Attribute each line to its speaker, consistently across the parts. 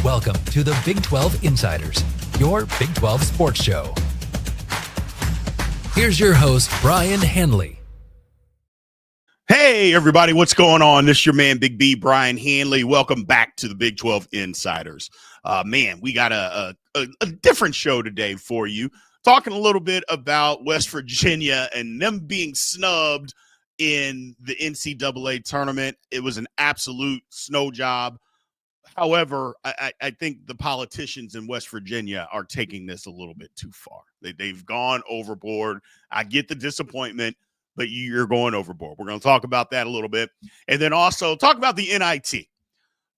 Speaker 1: Welcome to the Big 12 Insiders, your Big 12 sports show. Here's your host, Brien Hanley.
Speaker 2: Hey, everybody, what's going on? This is your man, Big B, Brien Hanley. Welcome back to the Big 12 Insiders. We got a different show today for you, talking a little bit about West Virginia and them being snubbed in the NCAA tournament. It was an absolute snow job. However, I think the politicians in West Virginia are taking this a little bit too far. They've gone overboard. I get the disappointment, but you're going overboard. We're going to talk about that a little bit. And then also talk about the NIT.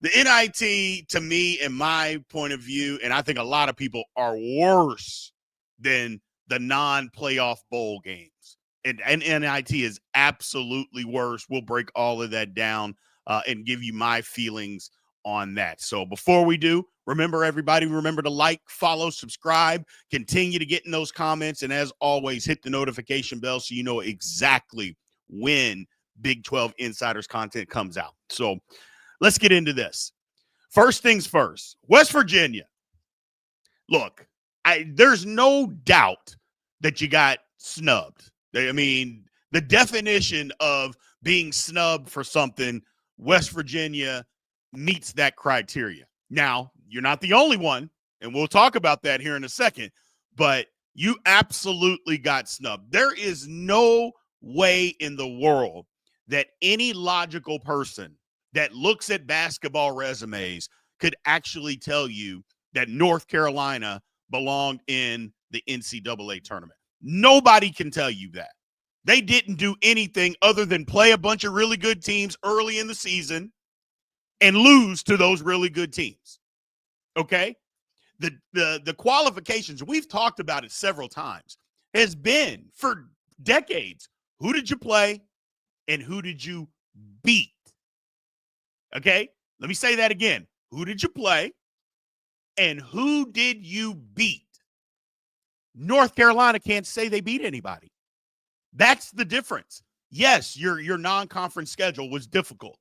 Speaker 2: The NIT, to me, in my point of view, and I think a lot of people, are worse than the non-playoff bowl games. And NIT is absolutely worse. We'll break all of that down and give you my feelings on that. So before we do, remember to like, follow, subscribe, continue to get in those comments. And as always, hit the notification bell so you know exactly when Big 12 Insiders content comes out. So let's get into this. First things first, West Virginia. Look, there's no doubt that you got snubbed. I mean, the definition of being snubbed for something, West Virginia meets that criteria. Now, you're not the only one, and we'll talk about that here in a second, but you absolutely got snubbed. There is no way in the world that any logical person that looks at basketball resumes could actually tell you that North Carolina belonged in the NCAA tournament. Nobody can tell you that. They didn't do anything other than play a bunch of really good teams early in the season and lose to those really good teams. Okay? The qualifications, we've talked about it several times, has been for decades. Who did you play and who did you beat? Okay? Let me say that again. Who did you play and who did you beat? North Carolina can't say they beat anybody. That's the difference. Yes, your non-conference schedule was difficult.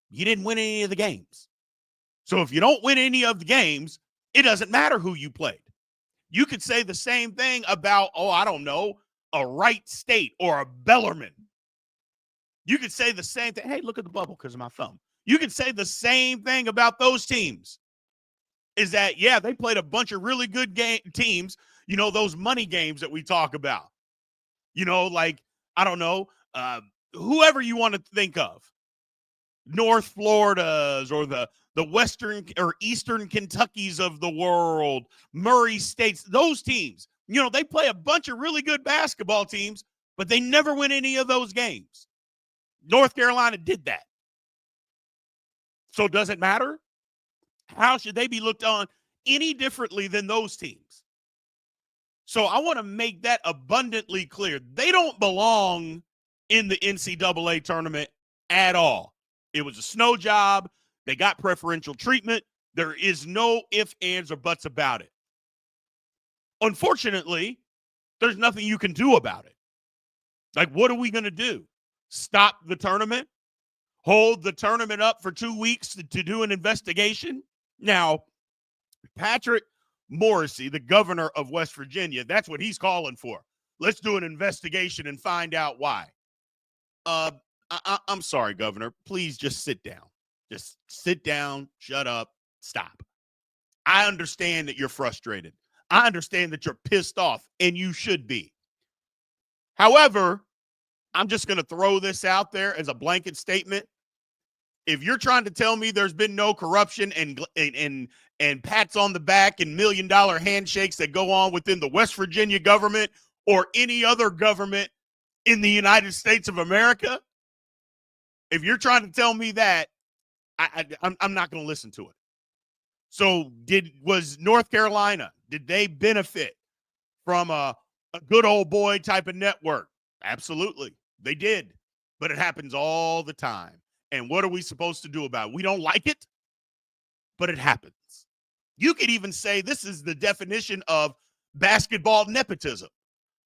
Speaker 2: You didn't win any of the games. So if you don't win any of the games, it doesn't matter who you played. You could say the same thing about, a Wright State or a Bellarmine. You could say the same thing. Hey, look at the bubble because of my thumb. You could say the same thing about those teams. Is that, yeah, they played a bunch of really good teams, those money games that we talk about. Whoever you want to think of. North Florida's or the Western or Eastern Kentucky's of the world, Murray States, those teams, they play a bunch of really good basketball teams, but they never win any of those games. North Carolina did that. So does it matter? How should they be looked on any differently than those teams? So I want to make that abundantly clear. They don't belong in the NCAA tournament at all. It was a snow job. They got preferential treatment. There is no ifs, ands, or buts about it. Unfortunately, there's nothing you can do about it. Like, what are we going to do? Stop the tournament? Hold the tournament up for 2 weeks to do an investigation? Now, Patrick Morrisey, the governor of West Virginia, that's what he's calling for. Let's do an investigation and find out why. I'm sorry, Governor. Please just sit down. Just sit down, shut up, stop. I understand that you're frustrated. I understand that you're pissed off, and you should be. However, I'm just going to throw this out there as a blanket statement. If you're trying to tell me there's been no corruption and pats on the back and $1 million handshakes that go on within the West Virginia government or any other government in the United States of America, if you're trying to tell me that, I'm not going to listen to it. So was North Carolina, did they benefit from a good old boy type of network? Absolutely. They did. But it happens all the time. And what are we supposed to do about it? We don't like it, but it happens. You could even say this is the definition of basketball nepotism,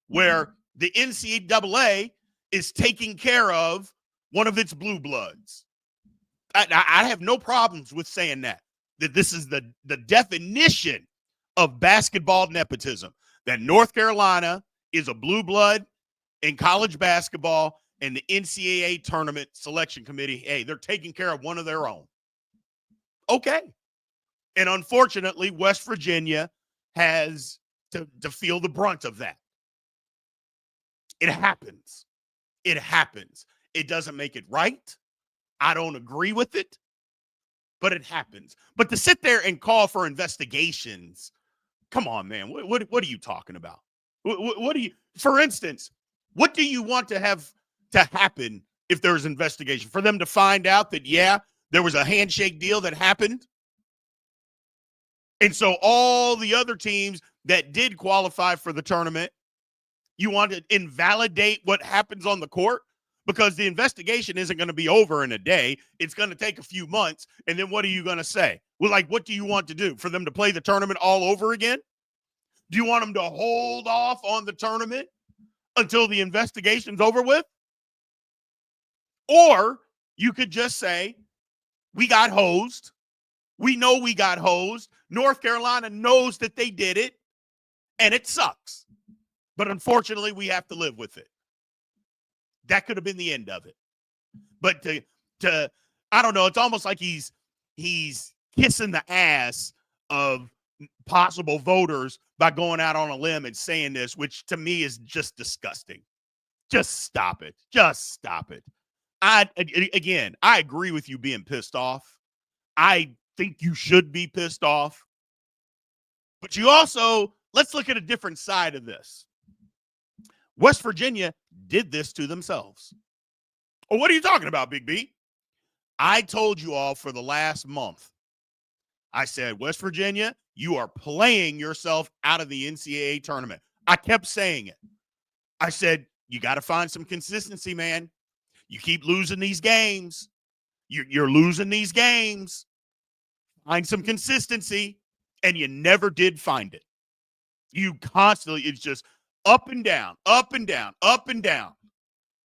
Speaker 2: where the NCAA is taking care of one of its blue bloods. I have no problems with saying that. that this is the definition of basketball nepotism, that North Carolina is a blue blood in college basketball, and the NCAA tournament selection committee, hey, they're taking care of one of their own. Okay. And unfortunately, West Virginia has to feel the brunt of that. It happens. It happens. It doesn't make it right. I don't agree with it, but it happens. But to sit there and call for investigations, come on, man. What are you talking about? What do you, for instance, what do you want to have to happen if there's investigation? For them to find out that, yeah, there was a handshake deal that happened? And so all the other teams that did qualify for the tournament, you want to invalidate what happens on the court? Because the investigation isn't going to be over in a day. It's going to take a few months. And then what are you going to say? Well, like, what do you want to do? For them to play the tournament all over again? Do you want them to hold off on the tournament until the investigation's over with? Or you could just say, we got hosed. We know we got hosed. North Carolina knows that they did it, and it sucks. But unfortunately, we have to live with it. That could have been the end of it. But to I don't know, it's almost like he's kissing the ass of possible voters by going out on a limb and saying this, which to me is just disgusting. Just stop it. Just stop it. I agree with you being pissed off. I think you should be pissed off. But you also, let's look at a different side of this. West Virginia did this to themselves. Oh, what are you talking about, Big B? I told you all for the last month. I said, West Virginia, you are playing yourself out of the NCAA tournament. I kept saying it. I said, you got to find some consistency, man. You keep losing these games. You're losing these games. Find some consistency. And you never did find it. You constantly, it's just up and down, up and down, up and down.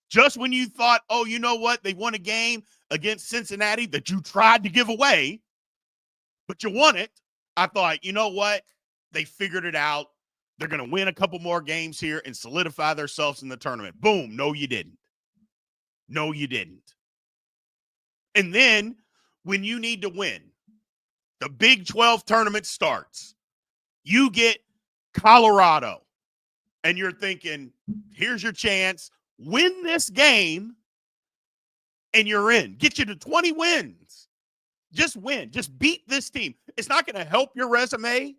Speaker 2: Just when you thought, oh, you know what? They won a game against Cincinnati that you tried to give away, but you won it. I thought, you know what? They figured it out. They're going to win a couple more games here and solidify themselves in the tournament. Boom. No, you didn't. No, you didn't. And then when you need to win, the Big 12 tournament starts. You get Colorado, and you're thinking, here's your chance. Win this game, and you're in. Get you to 20 wins. Just win. Just beat this team. It's not going to help your resume,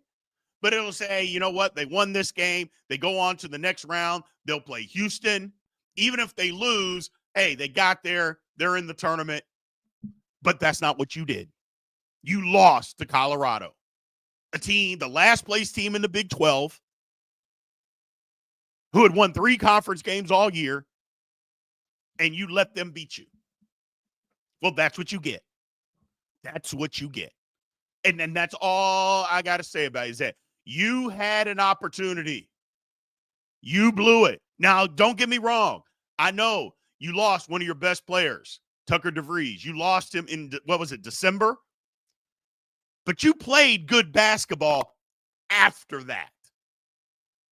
Speaker 2: but it'll say, you know what? They won this game. They go on to the next round. They'll play Houston. Even if they lose, hey, they got there. They're in the tournament. But that's not what you did. You lost to Colorado, a team, the last place team in the Big 12, who had won 3 conference games all year, and you let them beat you. Well, that's what you get. That's what you get. And then that's all I got to say about it, is that you had an opportunity. You blew it. Now, don't get me wrong. I know you lost one of your best players, Tucker DeVries. You lost him in, what was it, December? But you played good basketball after that.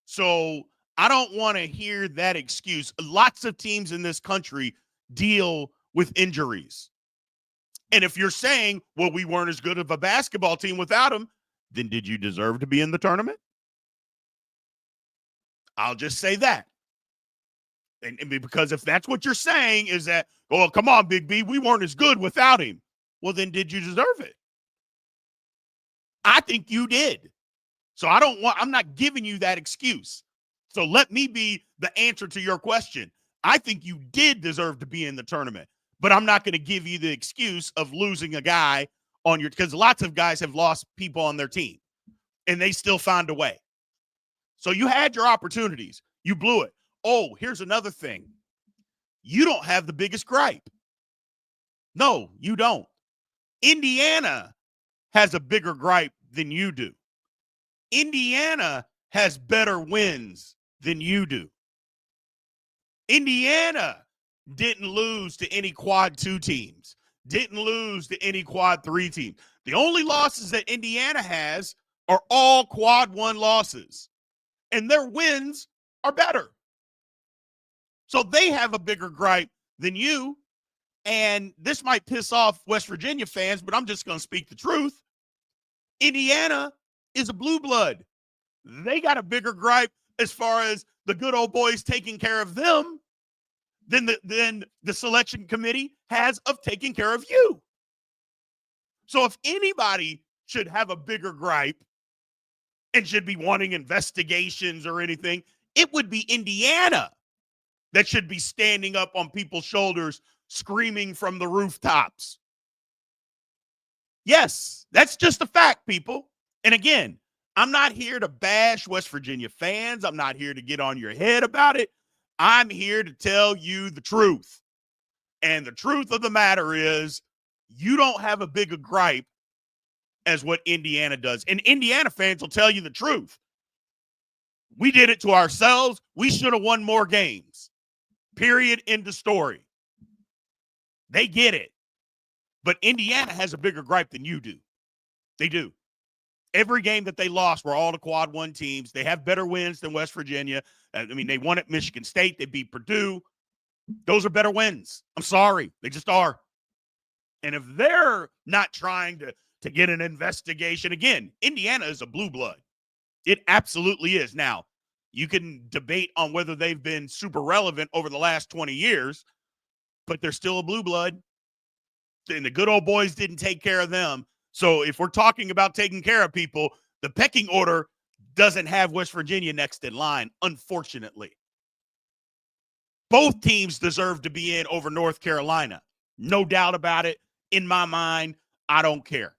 Speaker 2: So I don't want to hear that excuse. Lots of teams in this country deal with injuries. And if you're saying, well, we weren't as good of a basketball team without him, then did you deserve to be in the tournament? I'll just say that. And because if that's what you're saying is that, oh, come on, Big B, we weren't as good without him. Well, then did you deserve it? I think you did. So I'm not giving you that excuse. So let me be the answer to your question. I think you did deserve to be in the tournament, but I'm not going to give you the excuse of losing a guy on your, because lots of guys have lost people on their team and they still found a way. So you had your opportunities. You blew it. Oh, here's another thing. You don't have the biggest gripe. No, you don't. Indiana has a bigger gripe than you do. Indiana has better wins than you do. Indiana didn't lose to any quad 2 teams, didn't lose to any quad 3 teams. The only losses that Indiana has are all quad one losses, and their wins are better. So they have a bigger gripe than you. And this might piss off West Virginia fans, but I'm just going to speak the truth. Indiana is a blue blood. They got a bigger gripe as far as the good old boys taking care of them than the selection committee has of taking care of you. So if anybody should have a bigger gripe and should be wanting investigations or anything, it would be Indiana that should be standing up on people's shoulders, screaming from the rooftops. Yes, that's just a fact, people. And again, I'm not here to bash West Virginia fans. I'm not here to get on your head about it. I'm here to tell you the truth. And the truth of the matter is, you don't have a bigger gripe as what Indiana does. And Indiana fans will tell you the truth. We did it to ourselves. We should have won more games. Period. End of story. They get it. But Indiana has a bigger gripe than you do. They do. Every game that they lost were all the quad one teams. They have better wins than West Virginia. I mean, they won at Michigan State. They beat Purdue. Those are better wins. I'm sorry. They just are. And if they're not trying to get an investigation, again, Indiana is a blue blood. It absolutely is. Now, you can debate on whether they've been super relevant over the last 20 years, but they're still a blue blood. And the good old boys didn't take care of them. So if we're talking about taking care of people, the pecking order doesn't have West Virginia next in line, unfortunately. Both teams deserve to be in over North Carolina. No doubt about it. In my mind, I don't care.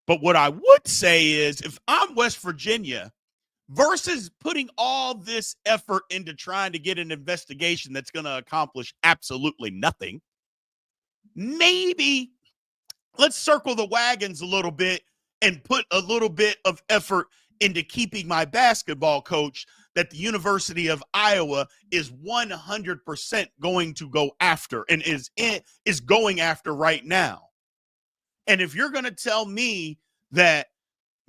Speaker 2: But what I would say is, if I'm West Virginia, versus putting all this effort into trying to get an investigation that's going to accomplish absolutely nothing, maybe let's circle the wagons a little bit and put a little bit of effort into keeping my basketball coach that the University of Iowa is 100% going to go after and is going after right now. And if you're going to tell me that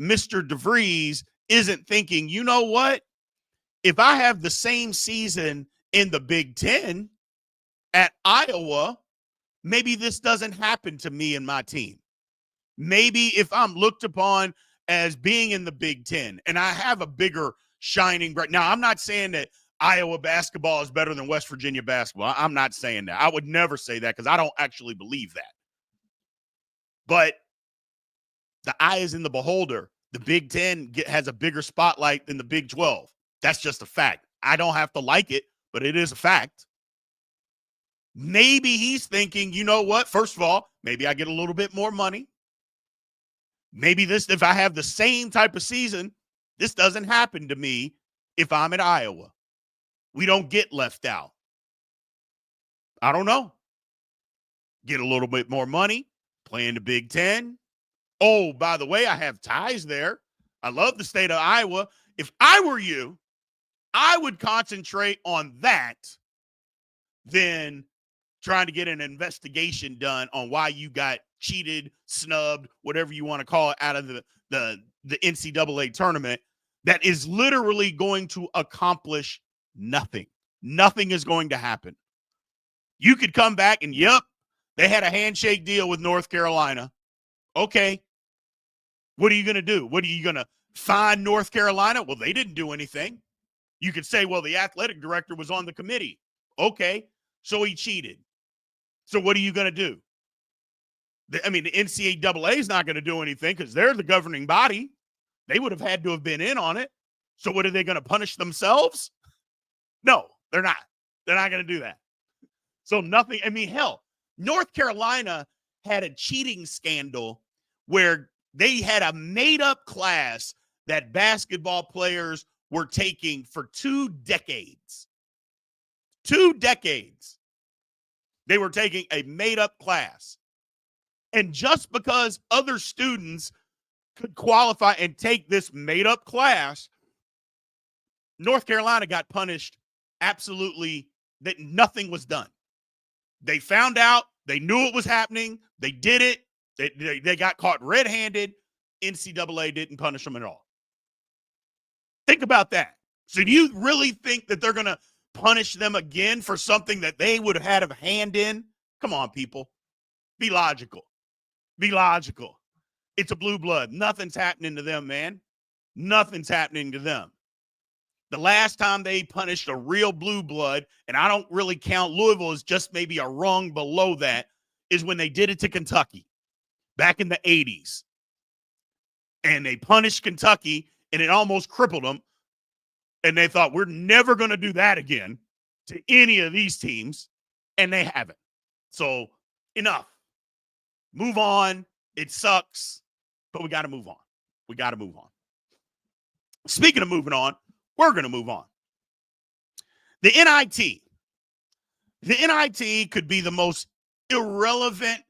Speaker 2: Mr. DeVries isn't thinking, you know what? If I have the same season in the Big Ten at Iowa, maybe this doesn't happen to me and my team. Maybe if I'm looked upon as being in the Big Ten and I have a bigger shining bright. Now, I'm not saying that Iowa basketball is better than West Virginia basketball. I'm not saying that. I would never say that because I don't actually believe that. But the eye is in the beholder. The Big Ten has a bigger spotlight than the Big 12. That's just a fact. I don't have to like it, but it is a fact. Maybe he's thinking, you know what? First of all, maybe I get a little bit more money. Maybe if I have the same type of season, this doesn't happen to me if I'm at Iowa. We don't get left out. I don't know. Get a little bit more money, play in the Big Ten. Oh, by the way, I have ties there. I love the state of Iowa. If I were you, I would concentrate on that than trying to get an investigation done on why you got cheated, snubbed, whatever you want to call it, out of the NCAA tournament. That is literally going to accomplish nothing. Nothing is going to happen. You could come back and, yep, they had a handshake deal with North Carolina. Okay. What are you going to do? What are you going to fine North Carolina? Well, they didn't do anything. You could say, well, the athletic director was on the committee. Okay. So he cheated. So what are you going to do? The NCAA is not going to do anything because they're the governing body. They would have had to have been in on it. So what are they going to punish themselves? No, they're not. They're not going to do that. So nothing. Hell, North Carolina had a cheating scandal where they had a made-up class that basketball players were taking for 2 decades. 2 decades. They were taking a made-up class. And just because other students could qualify and take this made-up class, North Carolina got punished absolutely, that nothing was done. They found out. They knew it was happening. They did it. They got caught red-handed. NCAA didn't punish them at all. Think about that. So do you really think that they're going to punish them again for something that they would have had a hand in? Come on, people. Be logical. Be logical. It's a blue blood. Nothing's happening to them, man. Nothing's happening to them. The last time they punished a real blue blood, and I don't really count Louisville as just maybe a rung below that, is when they did it to Kentucky back in the 80s. And they punished Kentucky, and it almost crippled them. And they thought, we're never going to do that again to any of these teams. And they haven't. So enough. Move on. It sucks, but we got to move on. We got to move on. Speaking of moving on, we're going to move on. The NIT. The NIT could be the most irrelevant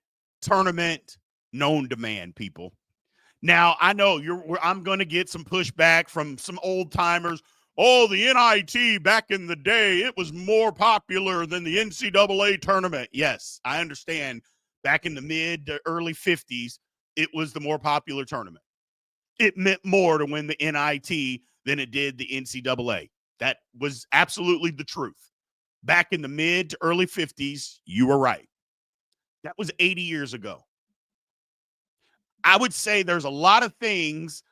Speaker 2: tournament known to man, people. Now, I know I'm going to get some pushback from some old timers. Oh, the NIT back in the day, it was more popular than the NCAA tournament. Yes, I understand. Back in the mid to early 50s, it was the more popular tournament. It meant more to win the NIT than it did the NCAA. That was absolutely the truth. Back in the mid to early 50s, you were right. That was 80 years ago. I would say there's a lot of things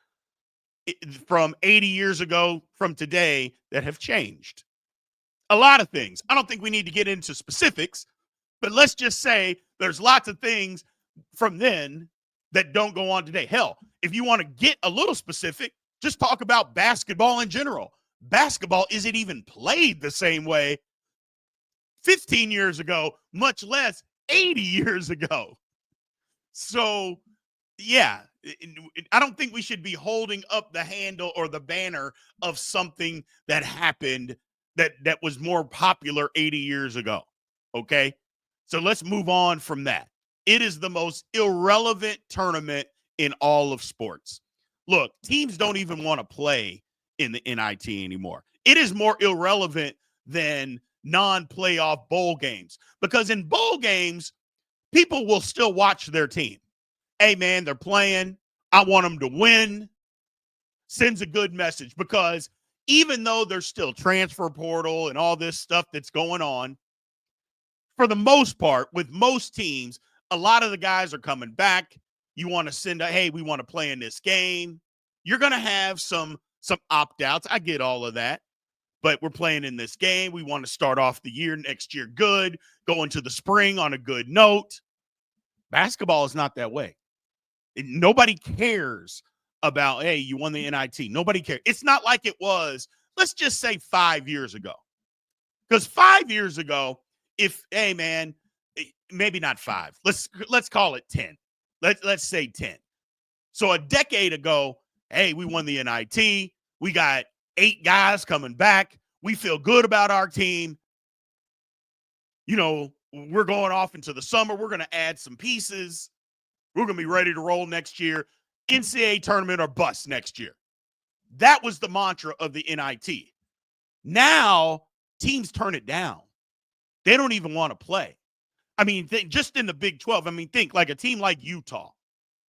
Speaker 2: from 80 years ago from today that have changed. A lot of things. I don't think we need to get into specifics, but let's just say there's lots of things from then that don't go on today. Hell, if you want to get a little specific, just talk about basketball in general. Basketball isn't even played the same way 15 years ago, much less 80 years ago. So, yeah, I don't think we should be holding up the handle or the banner of something that happened that was more popular 80 years ago, okay? So let's move on from that. It is the most irrelevant tournament in all of sports. Look, teams don't even want to play in the NIT anymore. It is more irrelevant than non-playoff bowl games because in bowl games, people will still watch their team. Hey, man, they're playing. I want them to win. Sends a good message because even though there's still transfer portal and all this stuff that's going on, for the most part, with most teams, a lot of the guys are coming back. You want to send a, hey, we want to play in this game. You're going to have some opt-outs. I get all of that. But we're playing in this game. We want to start off the year next year good, go into the spring on a good note. Basketball is not that way. Nobody cares about, hey, you won the NIT. Nobody cares. It's not like it was, let's just say 5 years ago. Because 5 years ago, hey, man, maybe not 5. Let's call it 10. Let's say 10. So a decade ago, hey, we won the NIT. We got 8 guys coming back. We feel good about our team. You know, we're going off into the summer. We're going to add some pieces. We're going to be ready to roll next year. NCAA tournament or bust next year. That was the mantra of the NIT. Now, teams turn it down. They don't even want to play. I mean, just in the Big 12, I mean, think like a team like Utah.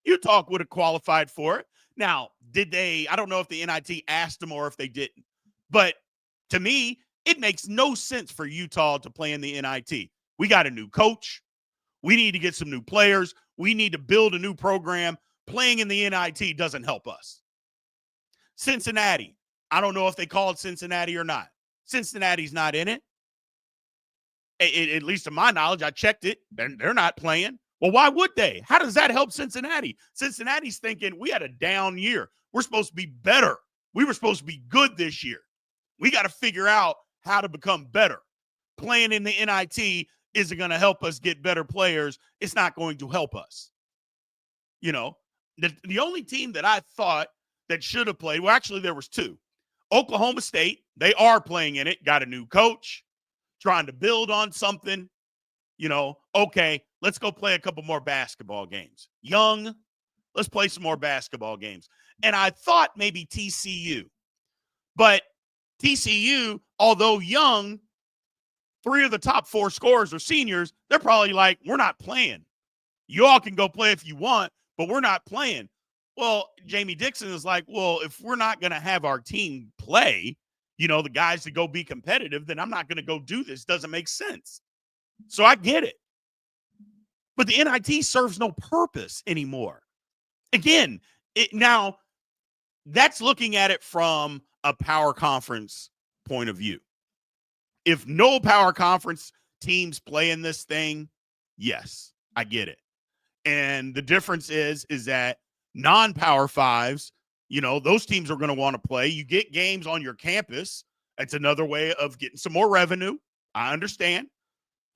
Speaker 2: Utah would have qualified for it. Now, did they? I don't know if the NIT asked them or if they didn't. But to me, it makes no sense for Utah to play in the NIT. We got a new coach. We need to get some new players. We need to build a new program. Playing in the NIT doesn't help us. Cincinnati. I don't know if they called Cincinnati or not. Cincinnati's not in it. At least to my knowledge, I checked it. They're not playing. Well, why would they? How does that help Cincinnati? Cincinnati's thinking we had a down year. We're supposed to be better. We were supposed to be good this year. We got to figure out how to become better. Playing in the NIT isn't going to help us get better players. It's not going to help us. You know, the only team that I thought that should have played, well, actually, there was 2. Oklahoma State, they are playing in it, got a new coach, trying to build on something. You know, okay, let's go play a couple more basketball games. Young, let's play some more basketball games. And I thought maybe TCU. But TCU, although young, 3 of the top 4 scorers are seniors. They're probably like, we're not playing. You all can go play if you want, but we're not playing. Well, Jamie Dixon is like, well, if we're not going to have our team play, the guys to go be competitive, then I'm not going to go do this. Doesn't make sense. So I get it. But the NIT serves no purpose anymore. Again, now that's looking at it from a power conference point of view. If no power conference teams play in this thing, yes, I get it. And the difference is that non-power fives, those teams are going to want to play. You get games on your campus. That's another way of getting some more revenue. I understand,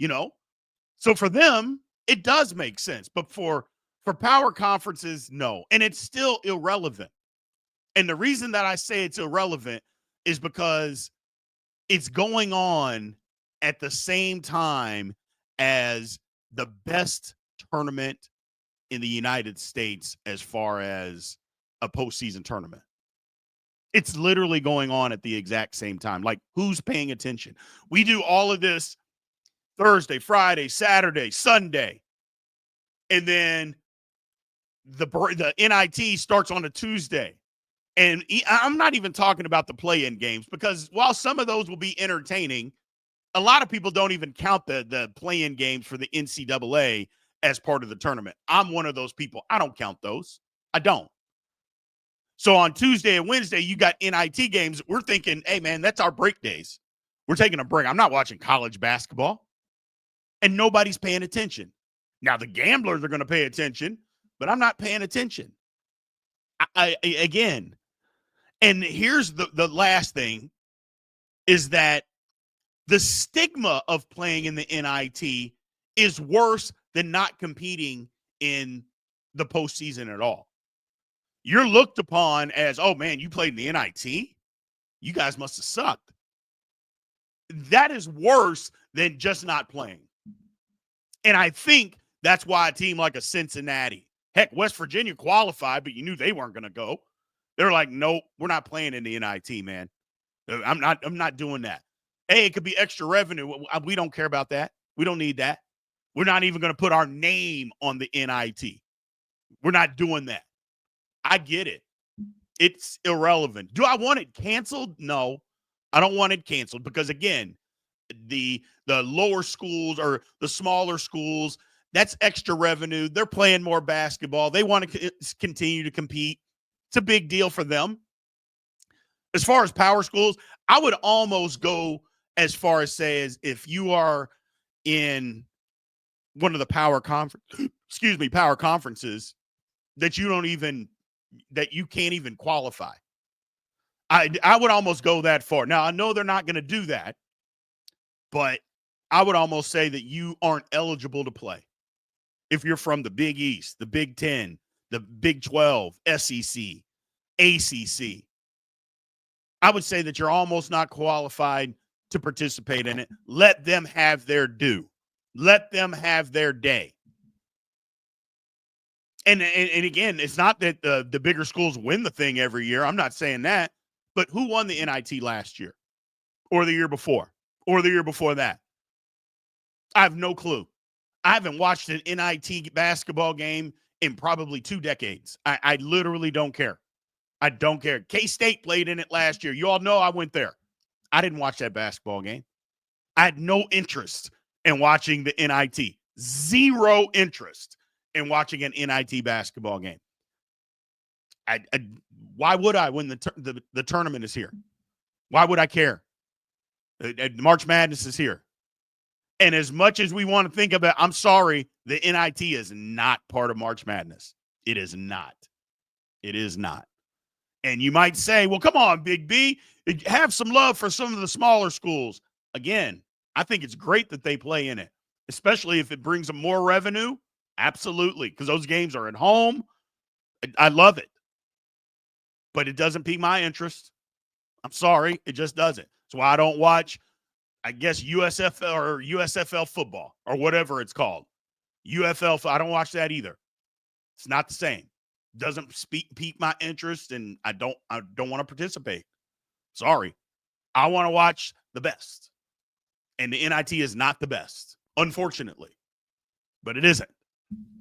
Speaker 2: So for them, it does make sense. But for power conferences, no. And it's still irrelevant. And the reason that I say it's irrelevant is because it's going on at the same time as the best tournament in the United States as far as a postseason tournament. It's literally going on at the exact same time. Like, who's paying attention? We do all of this Thursday, Friday, Saturday, Sunday. And then the NIT starts on a Tuesday. And I'm not even talking about the play-in games, because while some of those will be entertaining, a lot of people don't even count the play-in games for the NCAA as part of the tournament. I'm one of those people. I don't count those. I don't. So on Tuesday and Wednesday, you got NIT games. We're thinking, hey, man, that's our break days. We're taking a break. I'm not watching college basketball. And nobody's paying attention. Now, the gamblers are going to pay attention, but I'm not paying attention. Again, and here's the last thing, is that the stigma of playing in the NIT is worse than not competing in the postseason at all. You're looked upon as, oh, man, you played in the NIT? You guys must have sucked. That is worse than just not playing. And I think that's why a team like a Cincinnati, heck, West Virginia qualified, but you knew they weren't going to go. They're like, nope, we're not playing in the NIT, man. I'm not doing that. Hey, it could be extra revenue. We don't care about that. We don't need that. We're not even going to put our name on the NIT. We're not doing that. I get it. It's irrelevant. Do I want it canceled? No, I don't want it canceled, because, again, the lower schools or the smaller schools, that's extra revenue. They're playing more basketball. They want to continue to compete. It's a big deal for them. As far as power schools, I would almost go as far as say, as if you are in one of the power conferences that you can't even qualify. I would almost go that far. Now, I know they're not going to do that, but I would almost say that you aren't eligible to play if you're from the Big East, the Big 10, the Big 12, SEC, ACC. I would say that you're almost not qualified to participate in it. Let them have their due. Let them have their day. And again, it's not that the bigger schools win the thing every year. I'm not saying that. But who won the NIT last year? Or the year before? Or the year before that? I have no clue. I haven't watched an NIT basketball game in probably 2 decades. I literally don't care. I don't care. K-State played in it last year. You all know I went there. I didn't watch that basketball game. I had no interest in watching the NIT. Zero interest in watching an NIT basketball game. Why would I when the tournament is here? Why would I care? March Madness is here. And as much as we want to think about, I'm sorry, the NIT is not part of March Madness. It is not. It is not. And you might say, well, come on, Big B, have some love for some of the smaller schools. Again, I think it's great that they play in it, especially if it brings them more revenue. Absolutely, because those games are at home. I love it. But it doesn't pique my interest. I'm sorry, it just doesn't. That's why I don't watch, I guess, USFL or USFL football or whatever it's called. UFL, I don't watch that either. It's not the same. Doesn't pique my interest, and I don't want to participate. Sorry. I want to watch the best. And the NIT is not the best, unfortunately. But it isn't.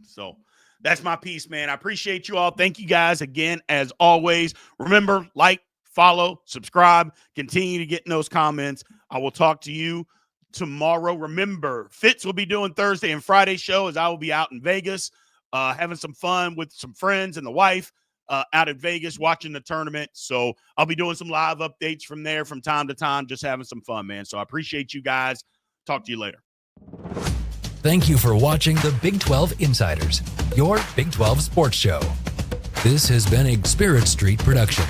Speaker 2: So that's my piece, man. I appreciate you all. Thank you guys again, as always. Remember, like, follow, subscribe, continue to get in those comments. I will talk to you tomorrow. Remember, Fitz will be doing Thursday and Friday show as I will be out in Vegas, having some fun with some friends and the wife out in Vegas watching the tournament. So I'll be doing some live updates from there from time to time, just having some fun, man. So I appreciate you guys. Talk to you later.
Speaker 1: Thank you for watching the Big 12 Insiders, your Big 12 sports show. This has been a Spirit Street production.